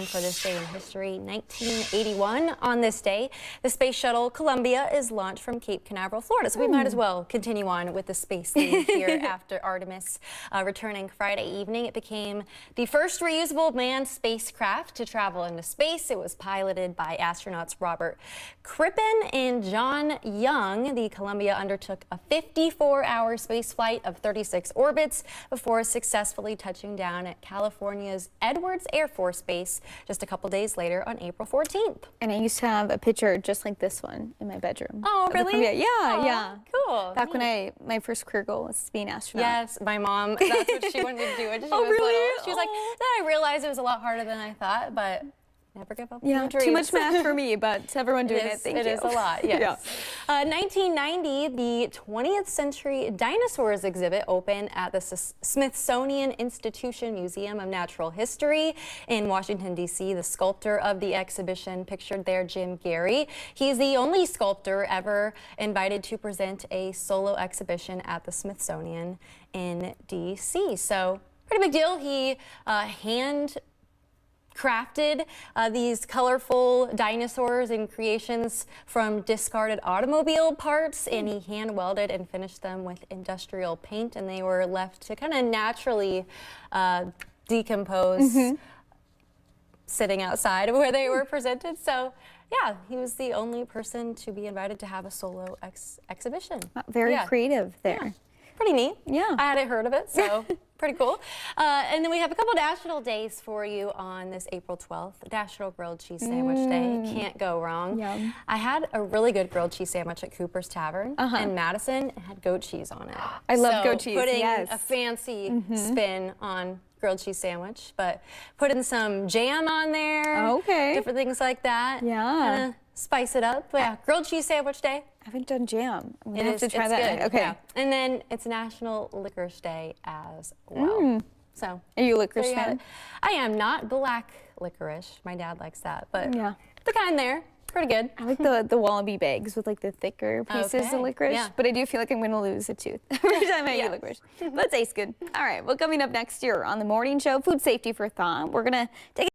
for this day in history. 1981, on this day, the space shuttle Columbia is launched from Cape Canaveral, Florida. So we might as well continue on with the space theme here after Artemis. Returning Friday evening, it became the first reusable manned spacecraft to travel into space. It was piloted by astronauts Robert Crippen and John Young. The Columbia undertook a 54-hour space flight of 36 orbits before successfully touching down at California's Edwards Air Force Base just a couple days later on April 14th. And I used to have a picture just like this one in my bedroom. Oh, really? Yeah, yeah. Cool. Back when my first career goal was to be an astronaut. Yes, my mom, that's what she wanted to do when she was really? little. She was like, then I realized it was a lot harder than I thought, but never give up on your dreams. Too much math for me, but to everyone doing it, thank you. It is a lot, yes. 1990, the 20th Century Dinosaurs exhibit opened at the Smithsonian Institution Museum of Natural History in Washington, D.C. The sculptor of the exhibition, pictured there, Jim Gary. He's the only sculptor ever invited to present a solo exhibition at the Smithsonian in D.C. So, pretty big deal. He crafted these colorful dinosaurs and creations from discarded automobile parts, and he hand welded and finished them with industrial paint, and they were left to kind of naturally decompose sitting outside of where they were presented. So yeah, he was the only person to be invited to have a solo exhibition. Very creative there. Yeah. Pretty neat. Yeah. I hadn't heard of it, so pretty cool. And then we have a couple national days for you on this April 12th. National Grilled Cheese Sandwich Day. Can't go wrong. Yum. I had a really good grilled cheese sandwich at Cooper's Tavern in Madison. It had goat cheese on it. I love goat cheese, putting a fancy spin on grilled cheese sandwich, but putting some jam on there. Okay. Different things like that. Yeah. Kinda spice it up. But yeah, grilled cheese sandwich day. I haven't done jam. I'm gonna have to It's try that. good. Okay. Yeah. And then it's National Licorice Day as well. So Are you a licorice there you have fan? it. I am not black licorice. My dad likes that, but Yeah. the kind there, pretty good. I like the Wallaby bags with like the thicker pieces of licorice, yeah. but I do feel like I'm gonna lose a tooth every time I eat licorice. But it tastes good. All right, well, coming up next year on the morning show, food safety for thought, we're gonna take